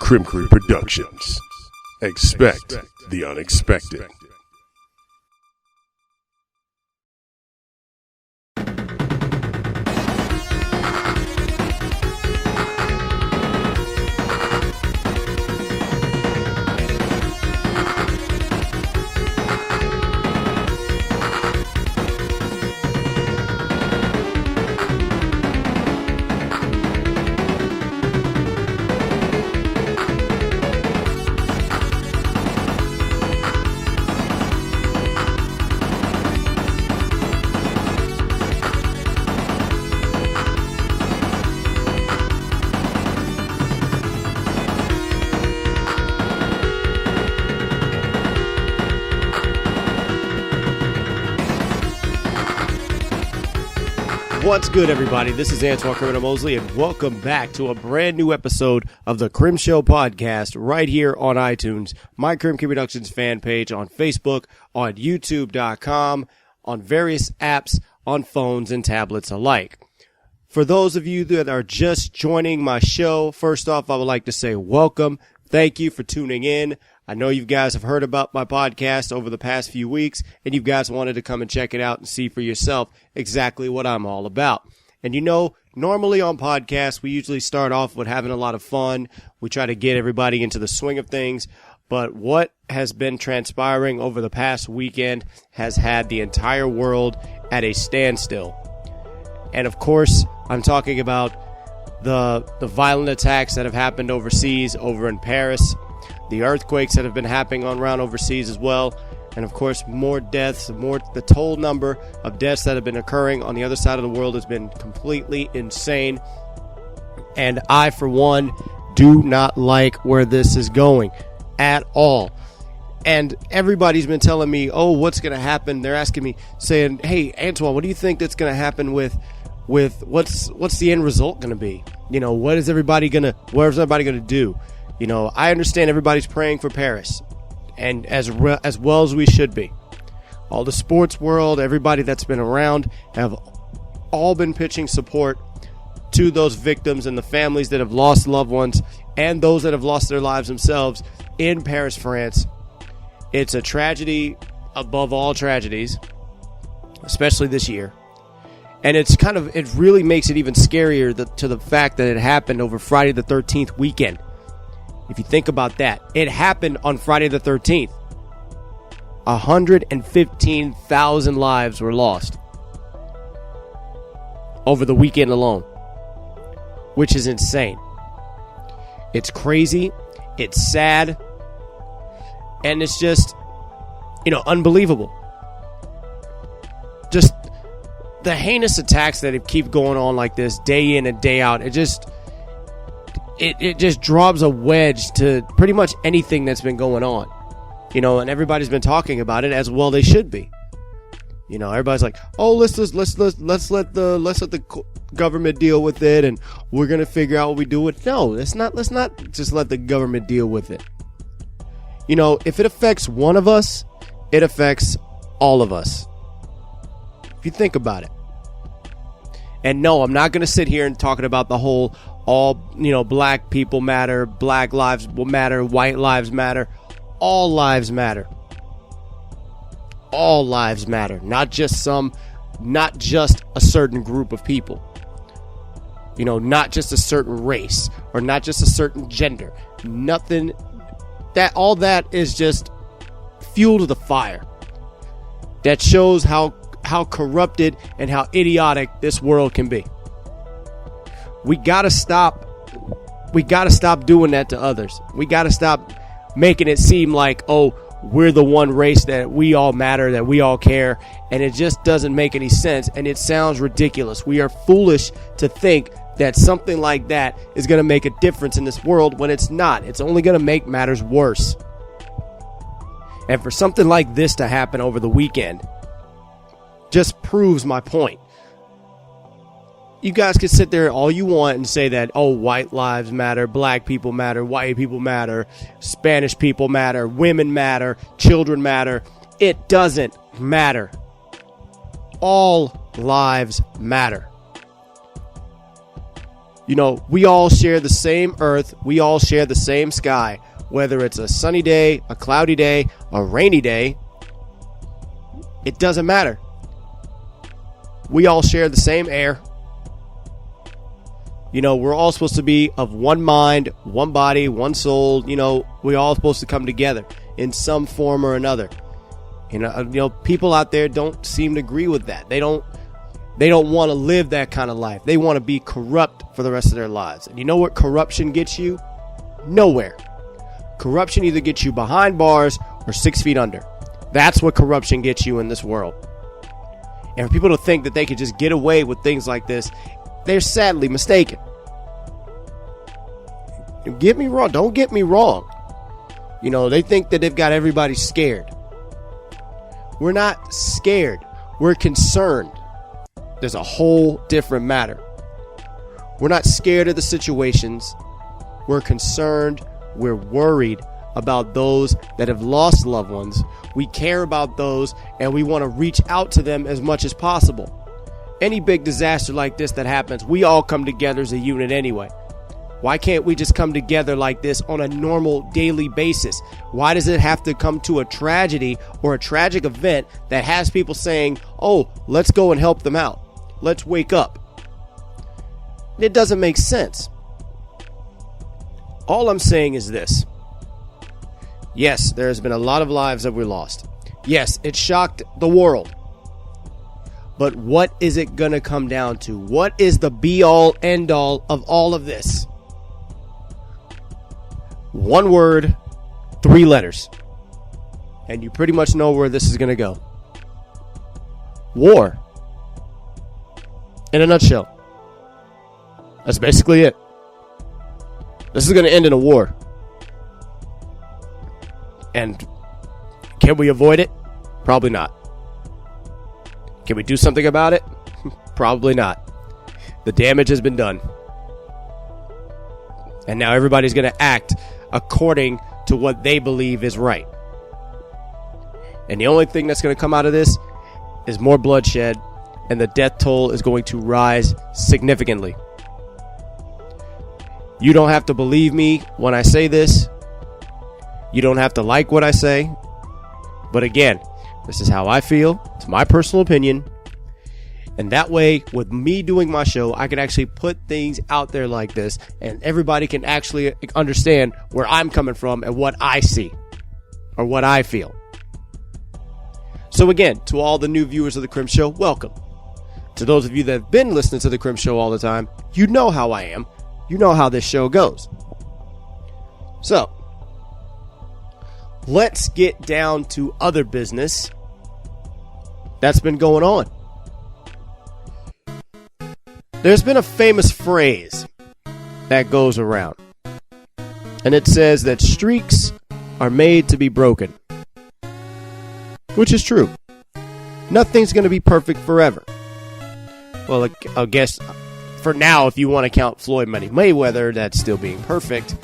Krim Productions. Expect the unexpected. What's good, everybody? This is Antoine Criminal Mosley, and welcome back to a brand new episode of the Krim Show podcast right here on iTunes, my Krim Productions fan page on Facebook, on YouTube.com, on various apps, on phones and tablets alike. For those of you that are just joining my show, first off, I would like to say welcome. Thank you for tuning in. I know you guys have heard about my podcast over the past few weeks, and you guys wanted to come and check it out and see for yourself exactly what I'm all about. And you know, normally on podcasts, we usually start off with having a lot of fun. We try to get everybody into the swing of things. But what has been transpiring over the past weekend has had the entire world at a standstill. And of course, I'm talking about the violent attacks that have happened overseas, over in Paris, the earthquakes that have been happening around overseas as well, and of course more deaths, the total number of deaths that have been occurring on the other side of the world has been completely insane. And I, for one, do not like where this is going at all. And everybody's been telling me, oh, what's going to happen? They're asking me, saying, hey, Antoine, what do you think that's going to happen with what's the end result going to be? You know, what is everybody going to do? You know, I understand everybody's praying for Paris, and as well as we should be. All the sports world, everybody that's been around, have all been pitching support to those victims and the families that have lost loved ones and those that have lost their lives themselves in Paris, France. It's a tragedy above all tragedies, especially this year. And it really makes it even scarier to the fact that it happened over Friday the 13th weekend. If you think about that, it happened on Friday the 13th. 115,000 lives were lost over the weekend alone, which is insane. It's crazy, it's sad, and it's just, unbelievable. Just the heinous attacks that keep going on like this day in and day out, it just drops a wedge to pretty much anything that's been going on, and everybody's been talking about it, as well they should be. Everybody's like, oh, let's let the government deal with it, and we're gonna figure out what we do with it. No, let's not just let the government deal with it. If it affects one of us, it affects all of us. If you think about it. And no, I'm not gonna sit here and talking about the whole black people matter, black lives will matter, white lives matter. All lives matter. All lives matter. Not just a certain group of people. Not just a certain race or not just a certain gender. All that is just fuel to the fire. That shows how corrupted and how idiotic this world can be. We gotta stop doing that to others. We gotta stop making it seem like, oh, we're the one race that we all matter, that we all care, and it just doesn't make any sense, and it sounds ridiculous. We are foolish to think that something like that is going to make a difference in this world when it's not. It's only going to make matters worse. And for something like this to happen over the weekend just proves my point. You guys can sit there all you want and say that, oh, white lives matter, black people matter, white people matter, Spanish people matter, women matter, children matter. It doesn't matter. All lives matter. We all share the same earth. We all share the same sky. Whether it's a sunny day, a cloudy day, a rainy day, it doesn't matter. We all share the same air. We're all supposed to be of one mind, one body, one soul. We're all supposed to come together in some form or another. People out there don't seem to agree with that. They don't want to live that kind of life. They want to be corrupt for the rest of their lives. And you know what corruption gets you? Nowhere. Corruption either gets you behind bars or 6 feet under. That's what corruption gets you in this world. And for people to think that they could just get away with things like this, they're sadly mistaken. Don't get me wrong. They think that they've got everybody scared. We're not scared. We're concerned. There's a whole different matter. We're not scared of the situations. We're concerned. We're worried about those that have lost loved ones. We care about those, and we want to reach out to them as much as possible. Any big disaster like this that happens, we all come together as a unit anyway. Why can't we just come together like this on a normal daily basis? Why does it have to come to a tragedy or a tragic event that has people saying, oh, let's go and help them out. Let's wake up. It doesn't make sense. All I'm saying is this. Yes, there has been a lot of lives that we lost. Yes, it shocked the world. But what is it going to come down to? What is the be-all, end-all of all of this? One word, 3 letters. And you pretty much know where this is going to go. War. In a nutshell. That's basically it. This is going to end in a war. And can we avoid it? Probably not. Can we do something about it? Probably not. The damage has been done. And now everybody's going to act according to what they believe is right. And the only thing that's going to come out of this is more bloodshed, and the death toll is going to rise significantly. You don't have to believe me when I say this. You don't have to like what I say. But again, this is how I feel. It's my personal opinion. And that way, with me doing my show, I can actually put things out there like this, and everybody can actually understand where I'm coming from and what I see or what I feel. So again, to all the new viewers of the Krim Show, welcome. To those of you that have been listening to the Krim Show all the time, you know how I am. You know how this show goes. So, let's get down to other business that's been going on. There's been a famous phrase that goes around, and it says that streaks are made to be broken, which is true. Nothing's going to be perfect forever. Well, I guess for now, if you want to count Floyd Mayweather, that's still being perfect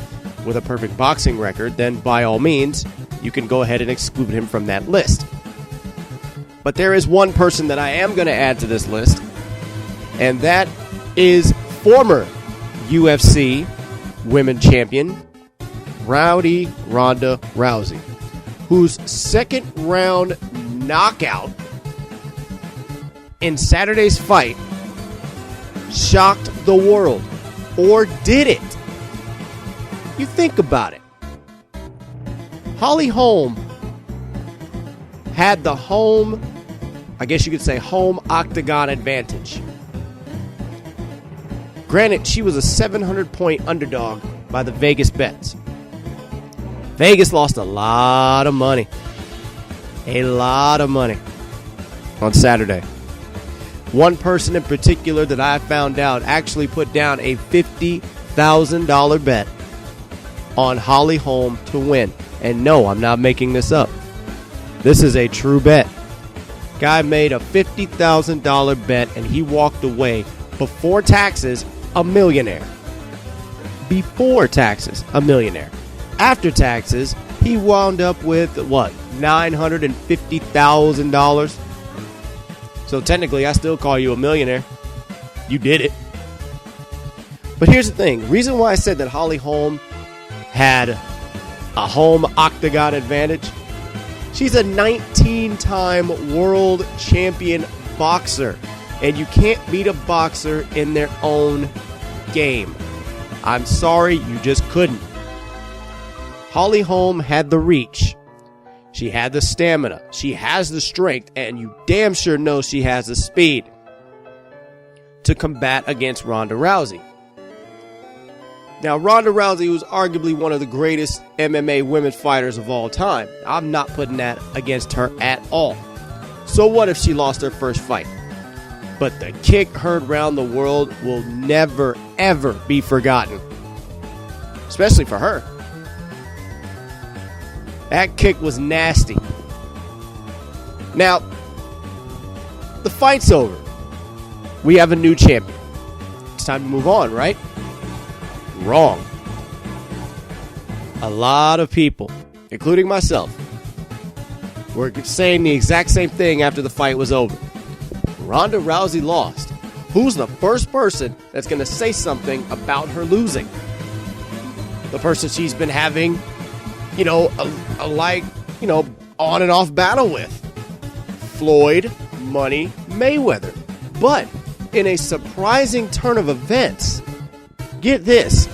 with a perfect boxing record, then by all means, you can go ahead and exclude him from that list. But there is one person that I am going to add to this list, and that is former UFC women champion Ronda Rousey, whose second round knockout in Saturday's fight shocked the world. Or did it? You think about it. Holly Holm had the home octagon advantage. Granted, she was a 700-point underdog by the Vegas bets. Vegas lost a lot of money. A lot of money on Saturday. One person in particular that I found out actually put down a $50,000 bet on Holly Holm to win. And no, I'm not making this up. This is a true bet. Guy made a $50,000 bet and he walked away before taxes a millionaire. Before taxes, a millionaire. After taxes, he wound up with what? $950,000. So technically, I still call you a millionaire. You did it. But here's the thing. Reason why I said that Holly Holm had a home octagon advantage. She's a 19-time world champion boxer. And you can't beat a boxer in their own game. I'm sorry, you just couldn't. Holly Holm had the reach. She had the stamina. She has the strength. And you damn sure know she has the speed to combat against Ronda Rousey. Now, Ronda Rousey was arguably one of the greatest MMA women fighters of all time. I'm not putting that against her at all. So what if she lost her first fight? But the kick heard round the world will never, ever be forgotten. Especially for her. That kick was nasty. Now, the fight's over. We have a new champion. It's time to move on, right? Wrong. A lot of people, including myself, were saying the exact same thing after the fight was over. Ronda Rousey lost. Who's the first person that's going to say something about her losing? The person she's been having, on and off battle with. Floyd Money Mayweather. But in a surprising turn of events, get this,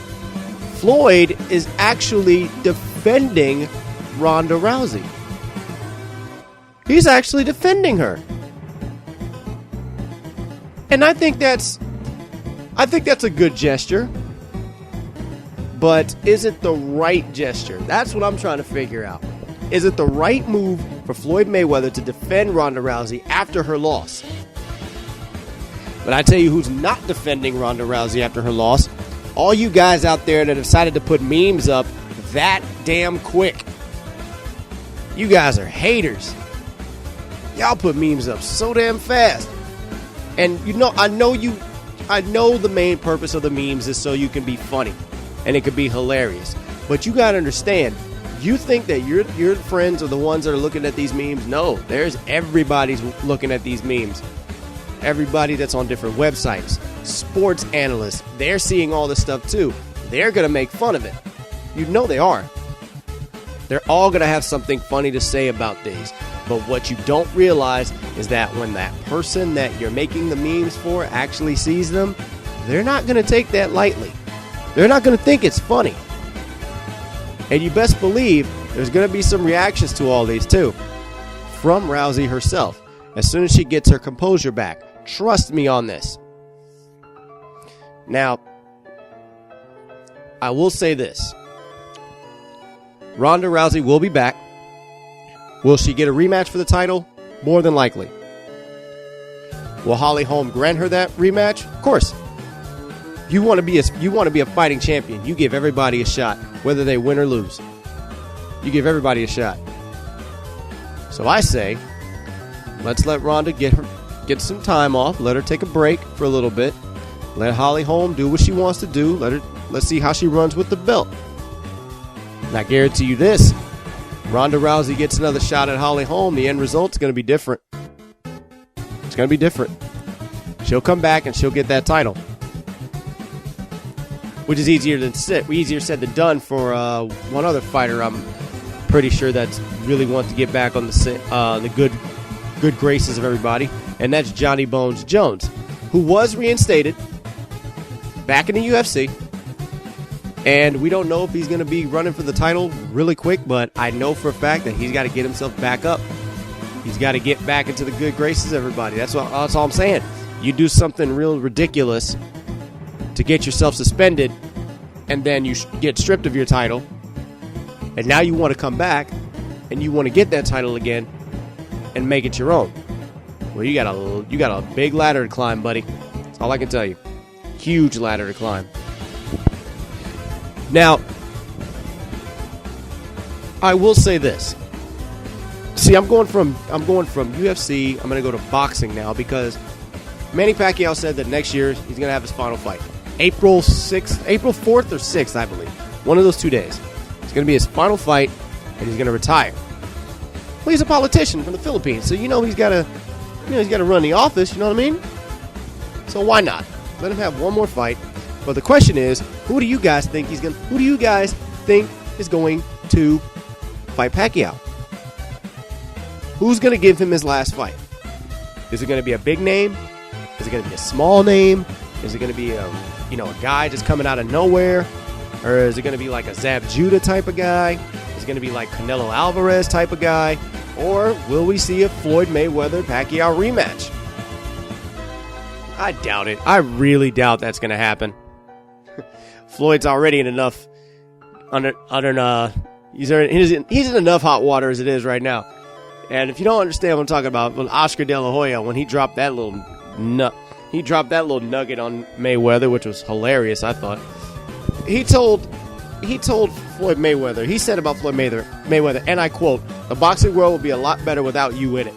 Floyd is actually defending Ronda Rousey. He's actually defending her. And I think that's a good gesture. But is it the right gesture? That's what I'm trying to figure out. Is it the right move for Floyd Mayweather to defend Ronda Rousey after her loss? But I tell you who's not defending Ronda Rousey after her loss. All you guys out there that decided to put memes up that damn quick. You guys are haters. Y'all put memes up so damn fast. And I know the main purpose of the memes is so you can be funny. And it could be hilarious. But you gotta understand, you think that your friends are the ones that are looking at these memes? No, everybody's looking at these memes. Everybody that's on different websites, sports analysts, they're seeing all this stuff too. They're going to make fun of it. You know they are. They're all going to have something funny to say about these. But what you don't realize is that when that person that you're making the memes for actually sees them, they're not going to take that lightly. They're not going to think it's funny. And you best believe there's going to be some reactions to all these too. From Rousey herself. As soon as she gets her composure back. Trust me on this. Now, I will say this. Ronda Rousey will be back. Will she get a rematch for the title? More than likely. Will Holly Holm grant her that rematch? Of course. You want to be a fighting champion. You give everybody a shot, whether they win or lose. You give everybody a shot. So I say, let's let Ronda get some time off. Let her take a break for a little bit. Let Holly Holm do what she wants to do. Let's see how she runs with the belt. And I guarantee you this. Ronda Rousey gets another shot at Holly Holm. The end result's going to be different. It's going to be different. She'll come back and she'll get that title. Which is easier said than done for one other fighter. I'm pretty sure that's really wants to get back on the good graces of everybody, and that's Johnny Bones Jones, who was reinstated back in the UFC, and we don't know if he's going to be running for the title really quick, but I know for a fact that he's got to get himself back up. He's got to get back into the good graces of everybody. That's all I'm saying. You do something real ridiculous to get yourself suspended, and then you get stripped of your title, and now you want to come back, and you want to get that title again, and make it your own. Well, you got a big ladder to climb, buddy. That's all I can tell you. Huge ladder to climb. Now, I will say this. See, I'm going from UFC. I'm going to go to boxing now because Manny Pacquiao said that next year he's going to have his final fight. April 4th or 6th, I believe. One of those 2 days. It's going to be his final fight, and he's going to retire. Well, he's a politician from the Philippines, so he's got to run the office. You know what I mean? So why not? Let him have one more fight. But the question is, who do you guys think is going to fight Pacquiao? Who's going to give him his last fight? Is it going to be a big name? Is it going to be a small name? Is it going to be a guy just coming out of nowhere? Or is it going to be like a Zab Judah type of guy? Is it going to be like Canelo Alvarez type of guy? Or will we see a Floyd Mayweather-Pacquiao rematch? I doubt it. I really doubt that's going to happen. Floyd's already in enough he's in enough hot water as it is right now. And if you don't understand what I'm talking about, when Oscar De La Hoya, when he dropped that little nugget on Mayweather, which was hilarious, I thought. He told Floyd Mayweather, he said about Floyd Mayweather, and I quote, "The boxing world will be a lot better without you in it."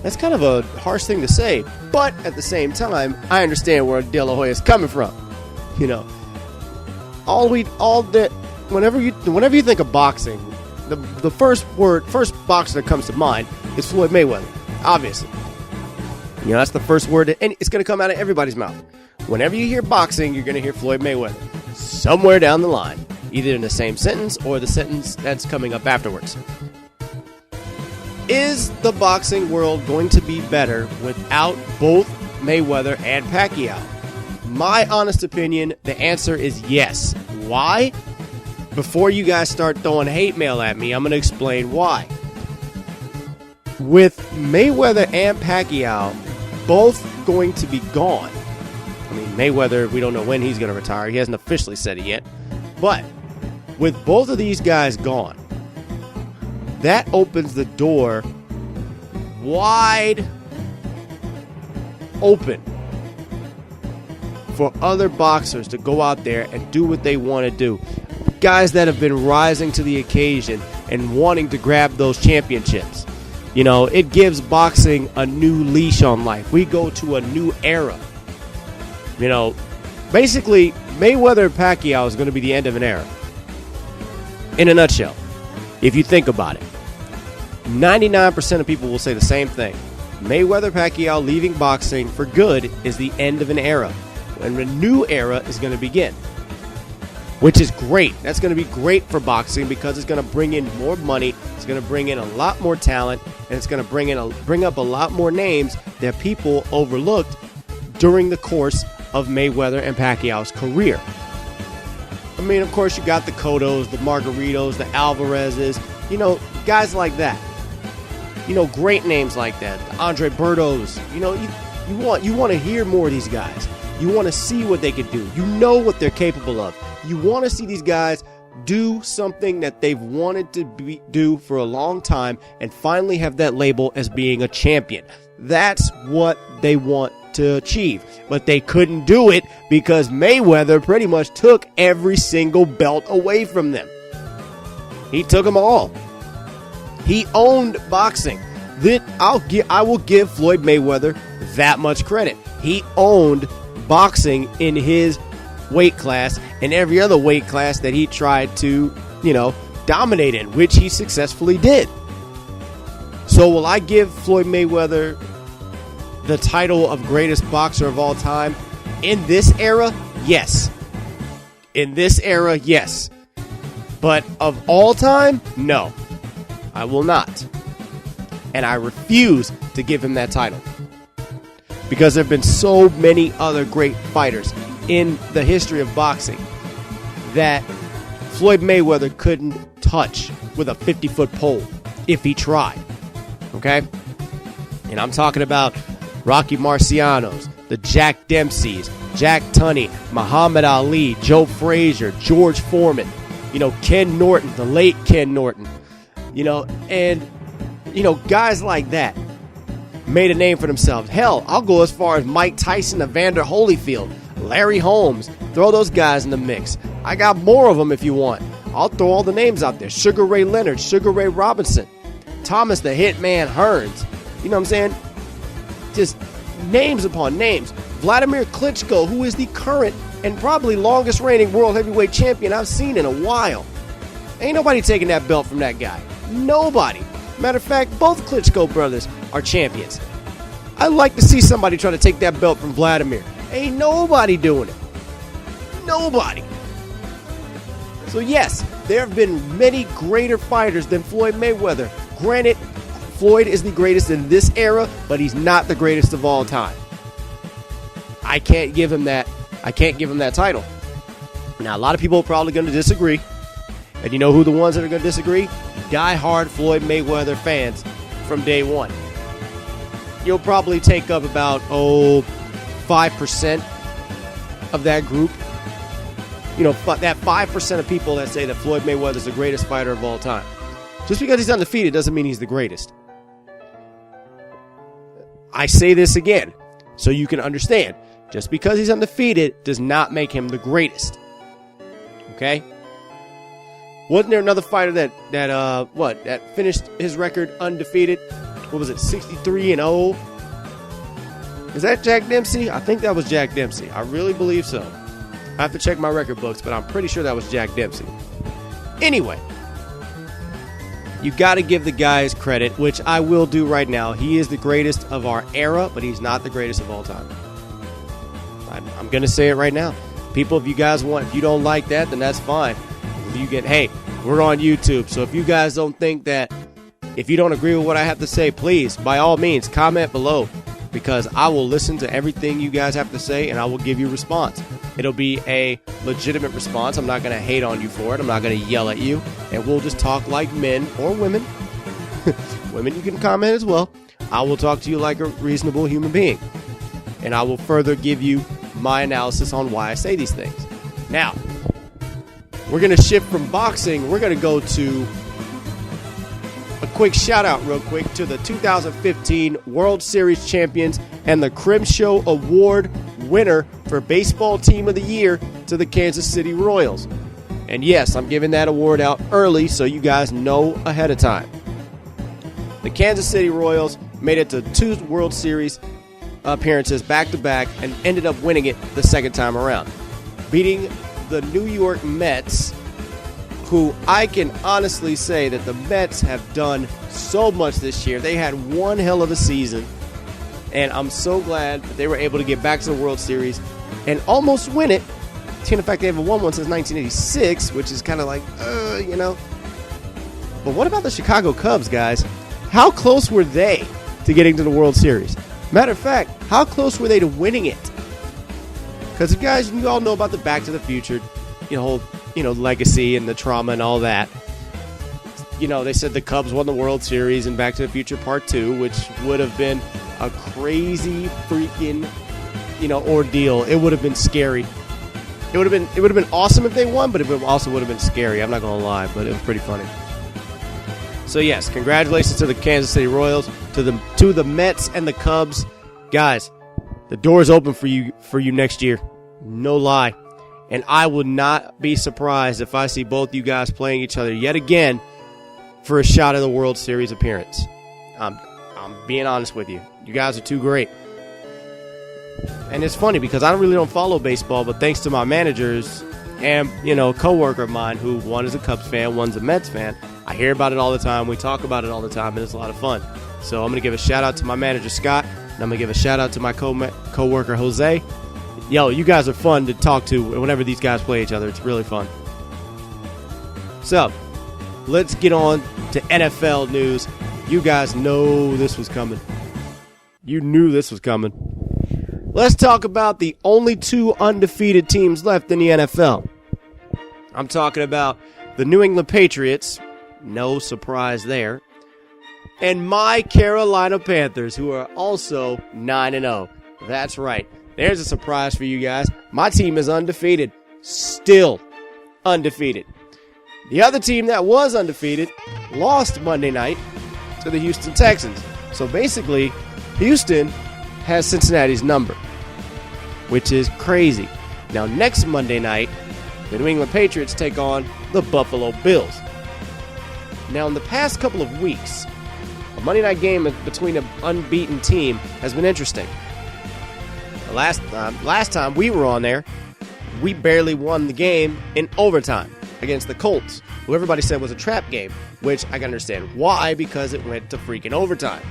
That's kind of a harsh thing to say, but at the same time, I understand where De La Hoya is coming from. Whenever you think of boxing, the first boxer that comes to mind is Floyd Mayweather, obviously. That's the first word, and it's going to come out of everybody's mouth. Whenever you hear boxing, you're going to hear Floyd Mayweather somewhere down the line, either in the same sentence or the sentence that's coming up afterwards. Is the boxing world going to be better without both Mayweather and Pacquiao? My honest opinion, the answer is yes. Why? Before you guys start throwing hate mail at me, I'm going to explain why. With Mayweather and Pacquiao both going to be gone. I mean, Mayweather, we don't know when he's going to retire. He hasn't officially said it yet. But with both of these guys gone, that opens the door wide open for other boxers to go out there and do what they want to do. Guys that have been rising to the occasion and wanting to grab those championships. It gives boxing a new leash on life. We go to a new era. Basically, Mayweather and Pacquiao is going to be the end of an era. In a nutshell, if you think about it. 99% of people will say the same thing. Mayweather-Pacquiao leaving boxing for good is the end of an era. And a new era is going to begin. Which is great. That's going to be great for boxing because it's going to bring in more money. It's going to bring in a lot more talent. And it's going to bring up a lot more names that people overlooked during the course of Mayweather and Pacquiao's career. I mean, of course, you got the Cottos, the Margaritos, the Alvarezes, guys like that. Great names like that. The Andre Bertos. You want to hear more of these guys. You want to see what they can do. You know what they're capable of. You want to see these guys do something that they've wanted to do for a long time and finally have that label as being a champion. That's what they want to achieve. But they couldn't do it because Mayweather pretty much took every single belt away from them. He took them all. He owned boxing. I will give Floyd Mayweather that much credit. He owned boxing in his weight class and every other weight class that he tried to, dominate in, which he successfully did. So will I give Floyd Mayweather the title of greatest boxer of all time in this era? Yes. In this era, yes. But of all time, no. I will not. And I refuse to give him that title. Because there have been so many other great fighters in the history of boxing that Floyd Mayweather couldn't touch with a 50-foot pole if he tried. Okay? And I'm talking about Rocky Marcianos, the Jack Dempseys, Jack Tunney, Muhammad Ali, Joe Frazier, George Foreman, Ken Norton, the late Ken Norton, guys like that made a name for themselves. Hell, I'll go as far as Mike Tyson, Evander Holyfield, Larry Holmes. Throw those guys in the mix. I got more of them if you want. I'll throw all the names out there. Sugar Ray Leonard, Sugar Ray Robinson, Thomas the Hitman Hearns. You know what I'm saying? Just names upon names. Vladimir Klitschko, who is the current and probably longest reigning world heavyweight champion I've seen in a while. Ain't nobody taking that belt from that guy. Nobody. Matter of fact, both Klitschko brothers are champions. I'd like to see somebody try to take that belt from Vladimir. Ain't nobody doing it. Nobody. So yes, there have been many greater fighters than Floyd Mayweather. Granted, Floyd is the greatest in this era, but he's not the greatest of all time. I can't give him that title. Now, a lot of people are probably going to disagree. And you know who the ones that are going to disagree? Die-hard Floyd Mayweather fans from day one. You'll probably take up about, 5% of that group. You know, that 5% of people that say that Floyd Mayweather is the greatest fighter of all time. Just because he's undefeated doesn't mean he's the greatest. I say this again, so you can understand. Just because he's undefeated does not make him the greatest. Okay? Wasn't there another fighter that finished his record undefeated? What was it, 63-0? Is that Jack Dempsey? I think that was Jack Dempsey. I really believe so. I have to check my record books, but I'm pretty sure that was Jack Dempsey. Anyway, you got to give the guy his credit, which I will do right now. He is the greatest of our era, but he's not the greatest of all time. I'm going to say it right now. People, if you don't like that, then that's fine. Hey, we're on YouTube, so if you guys don't think that, if you don't agree with what I have to say, please, by all means, comment below, because I will listen to everything you guys have to say, and I will give you a response. It'll be a legitimate response. I'm not going to hate on you for it. I'm not going to yell at you, and we'll just talk like men or women. Women, you can comment as well. I will talk to you like a reasonable human being, and I will further give you my analysis on why I say these things. Now, we're going to shift from boxing. We're going to go to a quick shout out real quick to the 2015 World Series champions and the Krim Show Award winner for Baseball Team of the Year to the Kansas City Royals. And yes, I'm giving that award out early so you guys know ahead of time. The Kansas City Royals made it to 2 World Series appearances back-to-back and ended up winning it the second time around, beating the New York Mets, who I can honestly say that the Mets have done so much this year. They had one hell of a season, and I'm so glad that they were able to get back to the World Series and almost win it. In fact, they haven't won one since 1986, which is kind of like, But what about the Chicago Cubs, guys? How close were they to getting to the World Series? Matter of fact, how close were they to winning it? Because you all know about the Back to the Future, whole legacy and the trauma and all that. They said the Cubs won the World Series in Back to the Future Part 2, which would have been a crazy freaking, ordeal. It would have been scary. It would have been awesome if they won, but it also would have been scary. I'm not going to lie, but it was pretty funny. So yes, congratulations to the Kansas City Royals, to the Mets and the Cubs. Guys, the door is open for you next year. No lie. And I would not be surprised if I see both you guys playing each other yet again for a shot at the World Series appearance. I'm being honest with you. You guys are too great. And it's funny because I really don't follow baseball, but thanks to my managers and, a coworker of mine who one is a Cubs fan, one's a Mets fan, I hear about it all the time. We talk about it all the time, and it's a lot of fun. So I'm going to give a shout out to my manager, Scott, and I'm going to give a shout out to my coworker, Jose. Yo, you guys are fun to talk to whenever these guys play each other. It's really fun. So, let's get on to NFL news. You guys know this was coming. You knew this was coming. Let's talk about the only 2 undefeated teams left in the NFL. I'm talking about the New England Patriots, no surprise there, and my Carolina Panthers, who are also 9-0. That's right. There's a surprise for you guys. My team is undefeated. Still undefeated. The other team that was undefeated lost Monday night to the Houston Texans. So basically, Houston has Cincinnati's number, which is crazy. Now, next Monday night, the New England Patriots take on the Buffalo Bills. Now, in the past couple of weeks, a Monday night game between an unbeaten team has been interesting. The last time we were on there, we barely won the game in overtime against the Colts, who everybody said was a trap game, which I can understand why, because it went to freaking overtime.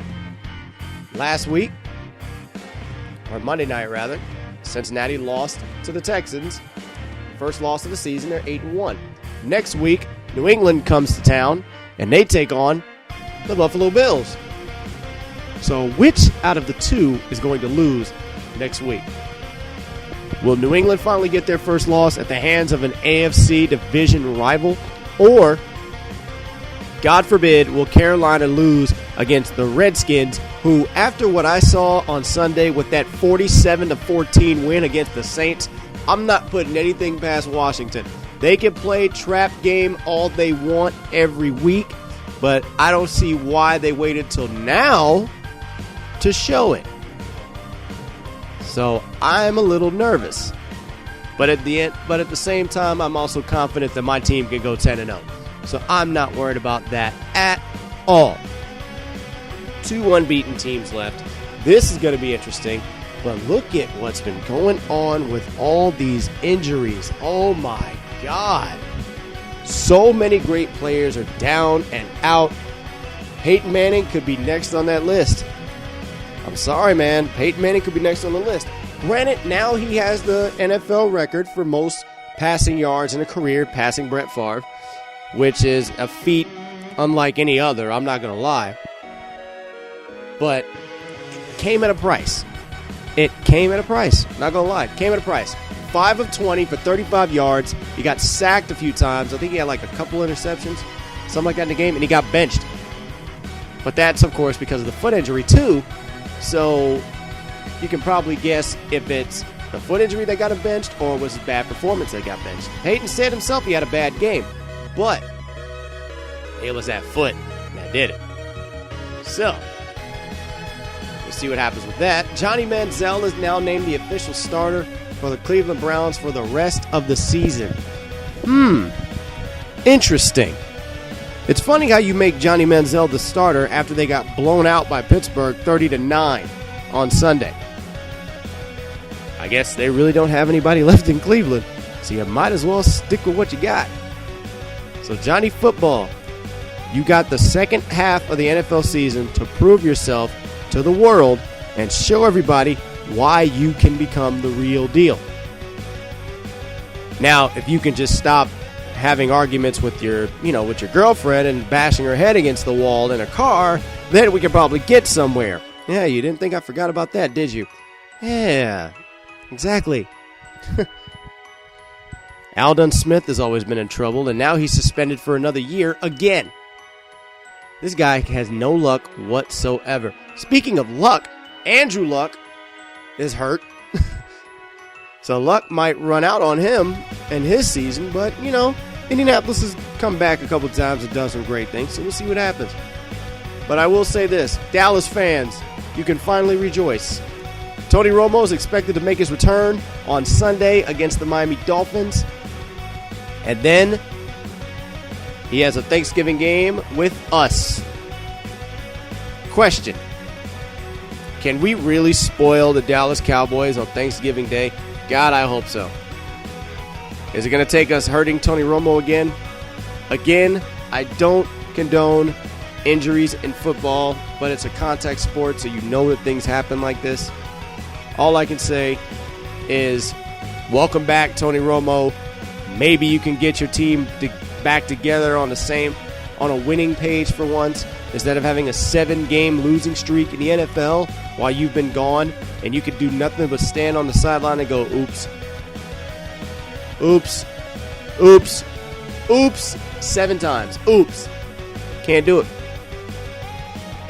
Last week, or Monday night rather, Cincinnati lost to the Texans. First loss of the season, they're 8-1. Next week, New England comes to town, and they take on the Buffalo Bills. So which out of the two is going to lose next week? Will New England finally get their first loss at the hands of an AFC division rival? Or, God forbid, will Carolina lose against the Redskins, who, after what I saw on Sunday with that 47-14 win against the Saints, I'm not putting anything past Washington. They can play trap game all they want every week, but I don't see why they waited till now to show it. So I'm a little nervous. But at the same time, I'm also confident that my team can go 10-0. So I'm not worried about that at all. 2 unbeaten teams left. This is going to be interesting. But look at what's been going on with all these injuries. Oh my God. So many great players are down and out. Peyton Manning could be next on that list. I'm sorry, man. Peyton Manning could be next on the list. Granted, now he has the NFL record for most passing yards in a career, passing Brett Favre, which is a feat unlike any other, I'm not going to lie. But it came at a price. It came at a price. Not going to lie. It came at a price. 5 of 20 for 35 yards. He got sacked a few times. I think he had like a couple interceptions, something like that in the game, and he got benched. But that's, of course, because of the foot injury, too. So you can probably guess if it's the foot injury that got him benched or was his bad performance that got benched. Peyton said himself he had a bad game, but it was that foot that did it. So we'll see what happens with that. Johnny Manziel is now named the official starter for the Cleveland Browns for the rest of the season. Interesting. It's funny how you make Johnny Manziel the starter after they got blown out by Pittsburgh 30-9 on Sunday. I guess they really don't have anybody left in Cleveland, so you might as well stick with what you got. So Johnny Football, you got the second half of the NFL season to prove yourself to the world and show everybody why you can become the real deal. Now, if you can just stop having arguments with your girlfriend and bashing her head against the wall in a car, then we could probably get somewhere. Yeah, you didn't think I forgot about that, did you? Yeah, exactly. Aldon Smith has always been in trouble, and now he's suspended for another year again. This guy has no luck whatsoever. Speaking of luck, Andrew Luck is hurt. So luck might run out on him and his season, but, Indianapolis has come back a couple times and done some great things, so we'll see what happens. But I will say this, Dallas fans, you can finally rejoice. Tony Romo is expected to make his return on Sunday against the Miami Dolphins. And then he has a Thanksgiving game with us. Question. Can we really spoil the Dallas Cowboys on Thanksgiving Day? God, I hope so. Is it going to take us hurting Tony Romo again? Again, I don't condone injuries in football, but it's a contact sport, so you know that things happen like this. All I can say is welcome back, Tony Romo. Maybe you can get your team back together on a winning page for once, instead of having a 7-game losing streak in the NFL while you've been gone, and you could do nothing but stand on the sideline and go, oops, oops, oops, oops, 7 times. Oops. Can't do it.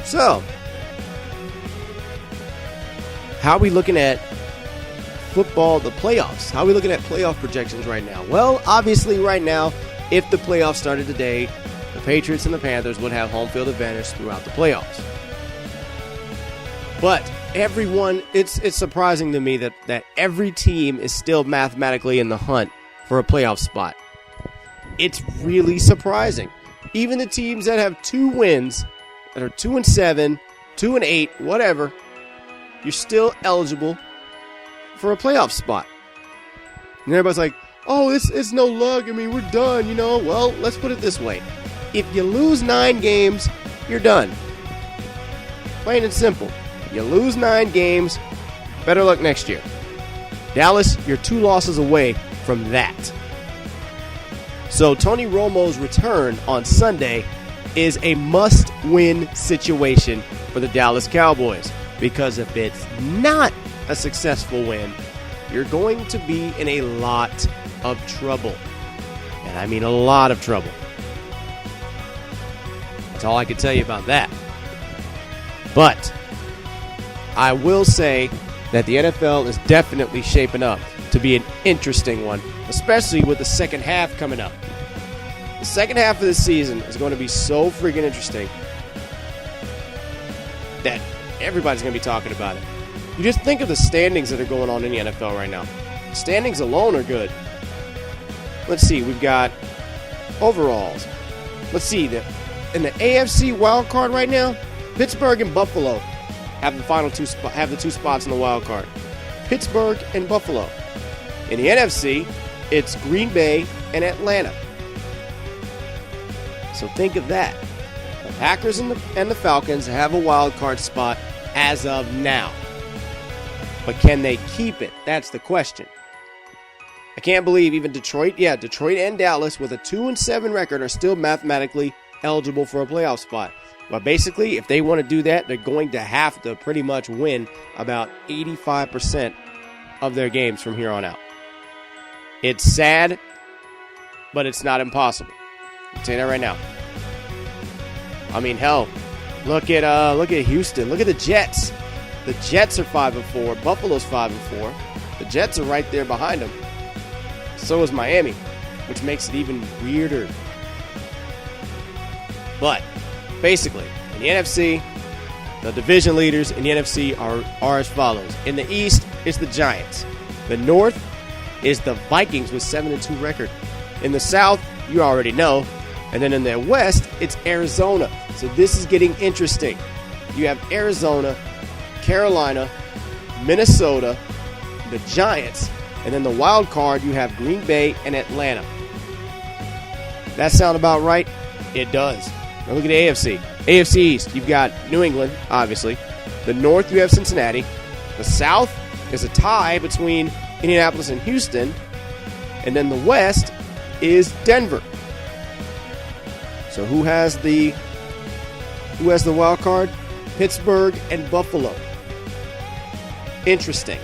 So, how are we looking at football, the playoffs? How are we looking at playoff projections right now? Well, obviously right now, if the playoffs started today, the Patriots and the Panthers would have home field advantage throughout the playoffs. But everyone, it's surprising to me that every team is still mathematically in the hunt for a playoff spot. It's really surprising. Even the teams that have 2 wins, that are 2-7, 2-8, whatever, you're still eligible for a playoff spot. And everybody's like, oh, it's no luck. I mean, we're done, Well, let's put it this way. If you lose 9 games, you're done. Plain and simple. You lose 9 games, better luck next year. Dallas, you're 2 losses away from that. So Tony Romo's return on Sunday is a must-win situation for the Dallas Cowboys, because if it's not a successful win, you're going to be in a lot of trouble. And I mean a lot of trouble. That's all I can tell you about that. But I will say that the NFL is definitely shaping up to be an interesting one, especially with the second half coming up. The second half of the season is going to be so freaking interesting that everybody's going to be talking about it. You just think of the standings that are going on in the NFL right now. Standings alone are good. Let's see, we've got overalls. Let's see, in the AFC wild card right now, Pittsburgh and Buffalo have the 2 spots in the wild card. Pittsburgh and Buffalo. In the NFC, it's Green Bay and Atlanta. So think of that. The Packers and the Falcons have a wild card spot as of now. But can they keep it? That's the question. I can't believe even Detroit and Dallas with a 2-7 record are still mathematically eligible for a playoff spot. But basically, if they want to do that, they're going to have to pretty much win about 85% of their games from here on out. It's sad, but it's not impossible. I'll tell you that right now. I mean, hell, look at Houston. Look at the Jets. The Jets are 5-4. Buffalo's 5-4. The Jets are right there behind them. So is Miami, which makes it even weirder. But basically, in the NFC, the division leaders in the NFC are as follows. In the East, it's the Giants. The North is the Vikings with 7-2 record. In the South, you already know. And then in the West, it's Arizona. So this is getting interesting. You have Arizona, Carolina, Minnesota, the Giants, and then the wild card, you have Green Bay and Atlanta. That sound about right? It does. Now look at the AFC. AFC East, you've got New England, obviously. The North, you have Cincinnati. The South is a tie between Indianapolis and Houston. And then the West is Denver. So who has the wild card? Pittsburgh and Buffalo. Interesting.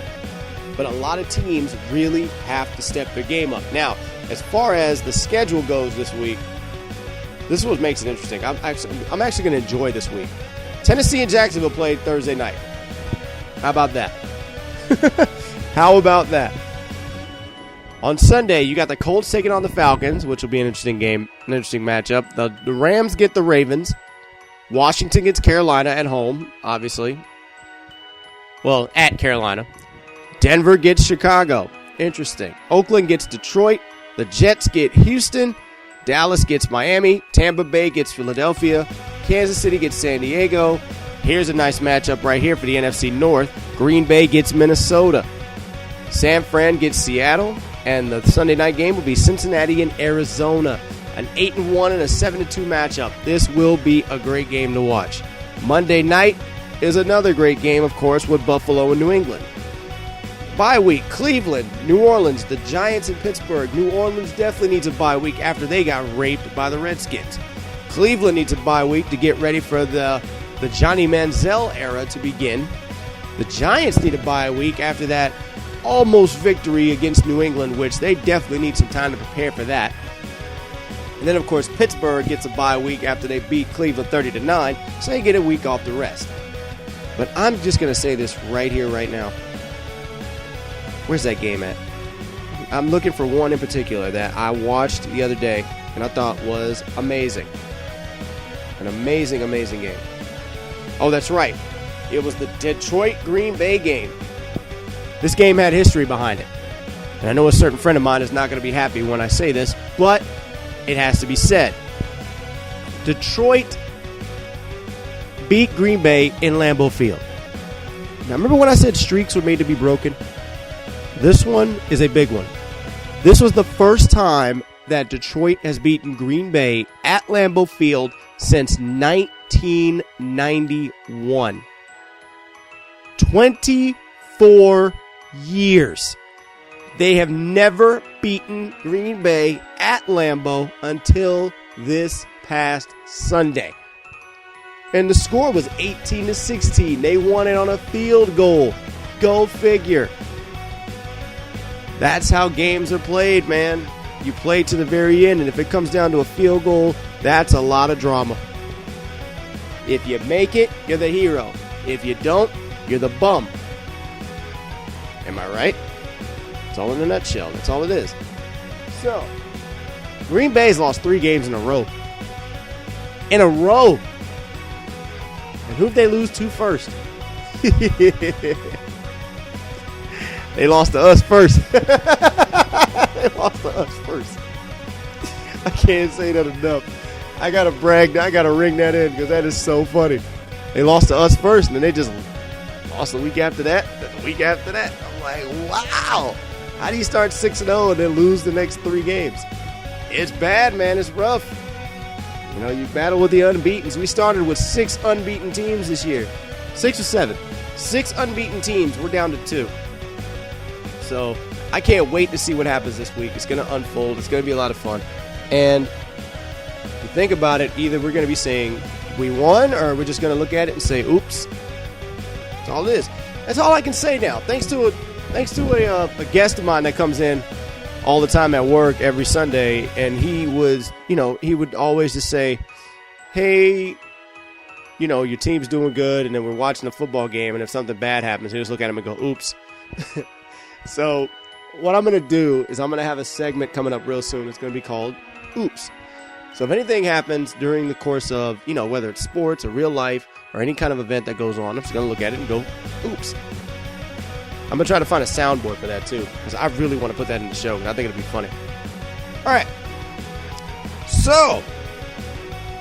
But a lot of teams really have to step their game up. Now, as far as the schedule goes this week, this is what makes it interesting. I'm actually going to enjoy this week. Tennessee and Jacksonville played Thursday night. How about that? How about that? On Sunday, you got the Colts taking on the Falcons, which will be an interesting game, an interesting matchup. The Rams get the Ravens. Washington gets Carolina at home, obviously. Well, at Carolina. Denver gets Chicago. Interesting. Oakland gets Detroit. The Jets get Houston. Dallas gets Miami. Tampa Bay gets Philadelphia. Kansas City gets San Diego. Here's a nice matchup right here for the NFC North. Green Bay gets Minnesota. San Fran gets Seattle. And the Sunday night game will be Cincinnati and Arizona. An 8-1 and a 7-2 matchup. This will be a great game to watch. Monday night is another great game, of course, with Buffalo and New England. Bye week, Cleveland, New Orleans, the Giants and Pittsburgh. New Orleans definitely needs a bye week after they got raped by the Redskins. Cleveland needs a bye week to get ready for the Johnny Manziel era to begin. The Giants need a bye week after that almost victory against New England, which they definitely need some time to prepare for that. And then, of course, Pittsburgh gets a bye week after they beat Cleveland 30-9, so they get a week off the rest. But I'm just going to say this right here, right now. Where's that game at? I'm looking for one in particular that I watched the other day and I thought was amazing. An amazing, amazing game. Oh, that's right. It was the Detroit-Green Bay game. This game had history behind it. And I know a certain friend of mine is not going to be happy when I say this, but it has to be said. Detroit beat Green Bay in Lambeau Field. Now, remember when I said streaks were made to be broken? This one is a big one. This was the first time that Detroit has beaten Green Bay at Lambeau Field since 1991. 24 years. They have never beaten Green Bay at Lambeau until this past Sunday. And the score was 18-16. They won it on a field goal. Go figure. That's how games are played, man. You play to the very end, and if it comes down to a field goal, that's a lot of drama. If you make it, you're the hero. If you don't, you're the bum. Am I right? It's all in a nutshell. That's all it is. So, Green Bay's lost 3 games in a row. In a row. And who'd they lose to first? They lost to us first. They lost to us first. I can't say that enough. I gotta brag. I gotta ring that in because that is so funny. They lost to us first, and then they just lost the week after that. The week after that. I'm like, wow. How do you start 6-0 and then lose the next 3 games? It's bad, man. It's rough. You know, you battle with the unbeatens. We started with 6 unbeaten teams this year. 6 or 7. 6 unbeaten teams. We're down to 2. So I can't wait to see what happens this week. It's going to unfold. It's going to be a lot of fun. And if you think about it, either we're going to be saying we won or we're just going to look at it and say, oops. That's all it is. That's all I can say now. Thanks to a guest of mine that comes in all the time at work every Sunday, and he would always just say, hey, your team's doing good, and then we're watching a football game, and if something bad happens, we just look at him and go, oops. So what I'm going to do is I'm going to have a segment coming up real soon. It's going to be called Oops. So if anything happens during the course of, whether it's sports or real life or any kind of event that goes on, I'm just going to look at it and go, oops. I'm going to try to find a soundboard for that too, because I really want to put that in the show, and I think it'll be funny. All right. So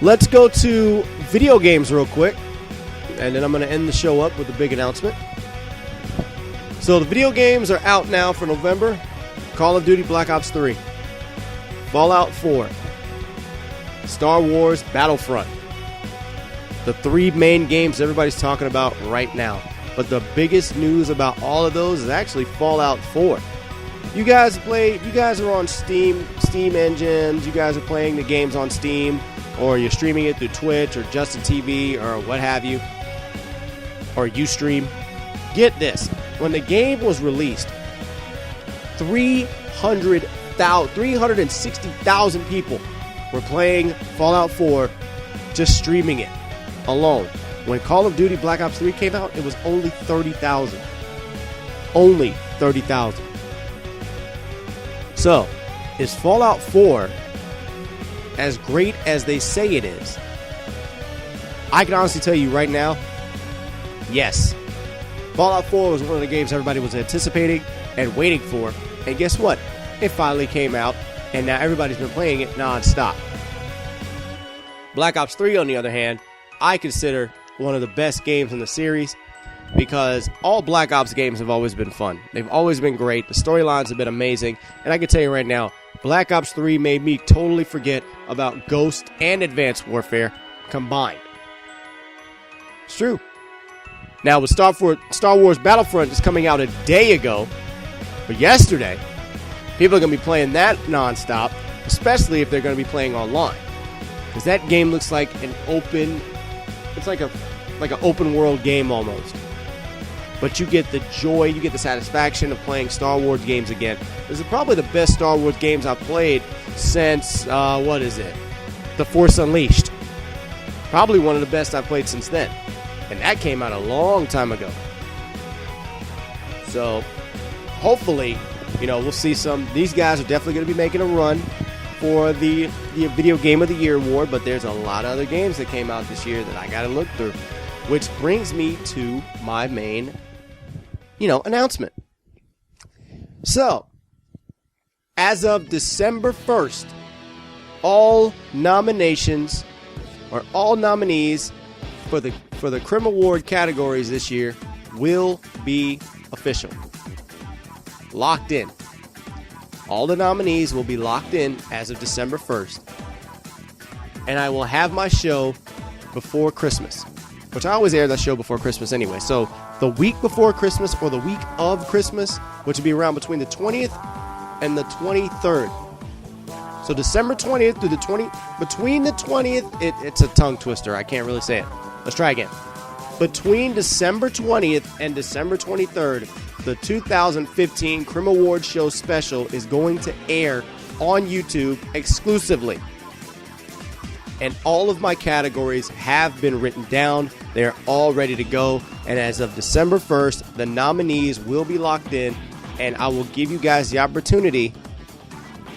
let's go to video games real quick, and then I'm going to end the show up with a big announcement. So the video games are out now for November. Call of Duty Black Ops 3, Fallout 4, Star Wars Battlefront. The 3 main games everybody's talking about right now. But the biggest news about all of those is actually Fallout 4. You guys are on Steam engines. You guys are playing the games on Steam, or you're streaming it through Twitch or Justin TV or what have you, or Ustream. Get this. When the game was released, 360,000 people were playing Fallout 4, just streaming it alone. When Call of Duty Black Ops 3 came out, it was only 30,000. Only 30,000. So, is Fallout 4 as great as they say it is? I can honestly tell you right now, yes. Fallout 4 was one of the games everybody was anticipating and waiting for. And guess what? It finally came out, and now everybody's been playing it nonstop. Black Ops 3, on the other hand, I consider one of the best games in the series because all Black Ops games have always been fun. They've always been great. The storylines have been amazing. And I can tell you right now, Black Ops 3 made me totally forget about Ghost and Advanced Warfare combined. It's true. Now, with Star Wars Battlefront just coming out a day ago, but yesterday, people are going to be playing that nonstop, especially if they're going to be playing online. Because that game looks like an open... It's like an open world game almost. But you get the joy, you get the satisfaction of playing Star Wars games again. This is probably the best Star Wars games I've played since, The Force Unleashed. Probably one of the best I've played since then. And that came out a long time ago. So, hopefully, we'll see some. These guys are definitely going to be making a run for the Video Game of the Year award, but there's a lot of other games that came out this year that I got to look through. Which brings me to my main, announcement. So, as of December 1st, all nominees for the Krim Award categories this year will be official. Locked in. All the nominees will be locked in as of December 1st. And I will have my show before Christmas, which I always air that show before Christmas anyway. So the week before Christmas or the week of Christmas, which would be around between the 20th and the 23rd. So December 20th through the 20th, between the 20th, it's a tongue twister. I can't really say it. Let's try again. Between December 20th and December 23rd, the 2015 Krim Awards Show special is going to air on YouTube exclusively. And all of my categories have been written down. They're all ready to go. And as of December 1st, the nominees will be locked in, and I will give you guys the opportunity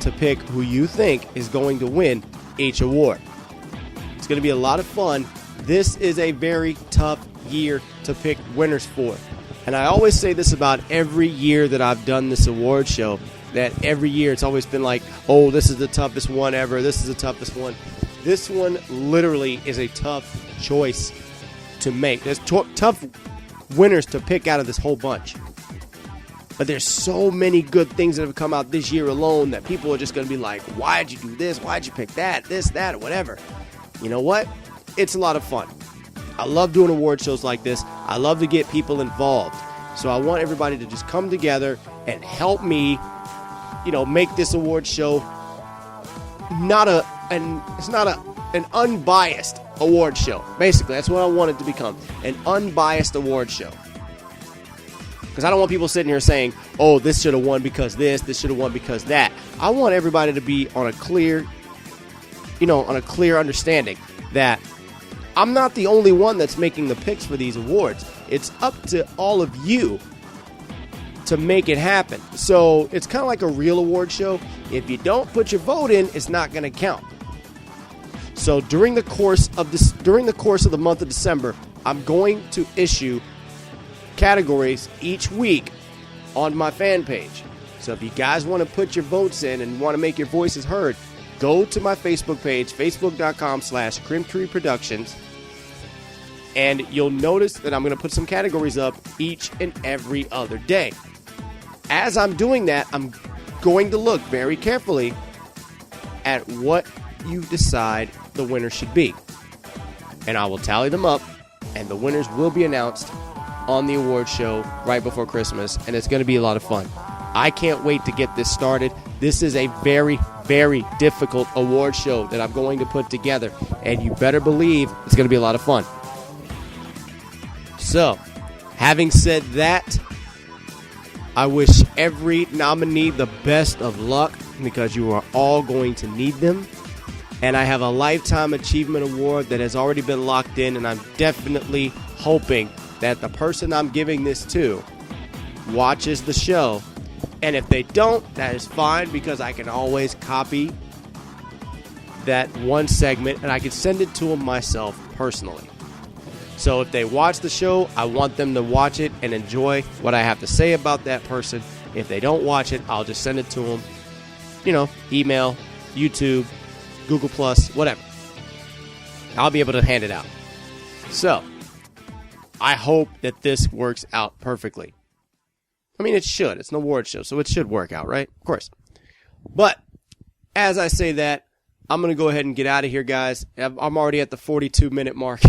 to pick who you think is going to win each award. It's going to be a lot of fun. This is a very tough year to pick winners for. And I always say this about every year that I've done this award show, that every year it's always been like, oh, this is the toughest one ever. This is the toughest one. This one literally is a tough choice to make. There's tough winners to pick out of this whole bunch. But there's so many good things that have come out this year alone that people are just going to be like, why'd you do this? Why'd you pick that? This, that, or whatever. You know what? It's a lot of fun. I love doing award shows like this. I love to get people involved. So I want everybody to just come together and help me, make this award show it's not an unbiased award show. Basically, that's what I want it to become. An unbiased award show. Because I don't want people sitting here saying, oh, this should have won because this should have won because that. I want everybody to be on a clear understanding that I'm not the only one that's making the picks for these awards. It's up to all of you to make it happen. So it's kind of like a real award show. If you don't put your vote in, it's not going to count. So during the course of the month of December, I'm going to issue categories each week on my fan page. So if you guys want to put your votes in and want to make your voices heard, go to my Facebook page, facebook.com/Krim Productions, and you'll notice that I'm going to put some categories up each and every other day. As I'm doing that, I'm going to look very carefully at what you decide the winner should be. And I will tally them up, and the winners will be announced on the award show right before Christmas, and it's going to be a lot of fun. I can't wait to get this started. This is a very, very difficult award show that I'm going to put together, and you better believe it's going to be a lot of fun. So, having said that, I wish every nominee the best of luck because you are all going to need them. And I have a Lifetime Achievement Award that has already been locked in, and I'm definitely hoping that the person I'm giving this to watches the show. And if they don't, that is fine because I can always copy that one segment and I can send it to them myself personally. So if they watch the show, I want them to watch it and enjoy what I have to say about that person. If they don't watch it, I'll just send it to them, email, YouTube, Google+, whatever. I'll be able to hand it out. So, I hope that this works out perfectly. I mean, it should. It's an award show, so it should work out, right? Of course. But, as I say that, I'm going to go ahead and get out of here, guys. I'm already at the 42-minute mark.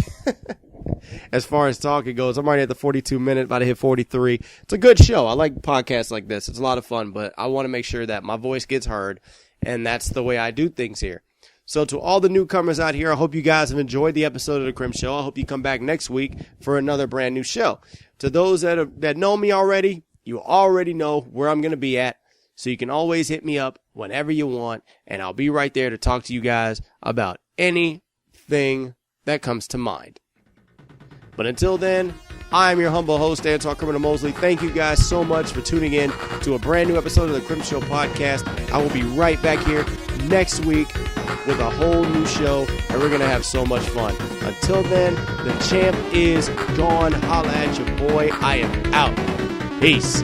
As far as talking goes, I'm already at the 42-minute, about to hit 43. It's a good show. I like podcasts like this. It's a lot of fun, but I want to make sure that my voice gets heard, and that's the way I do things here. So to all the newcomers out here, I hope you guys have enjoyed the episode of the Krim Show. I hope you come back next week for another brand new show. To those that know me already, you already know where I'm going to be at. So you can always hit me up whenever you want, and I'll be right there to talk to you guys about anything that comes to mind. But until then, I'm your humble host, Antoine Criminal Mosley. Thank you guys so much for tuning in to a brand new episode of the Krim Show podcast. I will be right back here next week with a whole new show, and we're going to have so much fun. Until then, the champ is gone. Holla at your boy. I am out. Peace.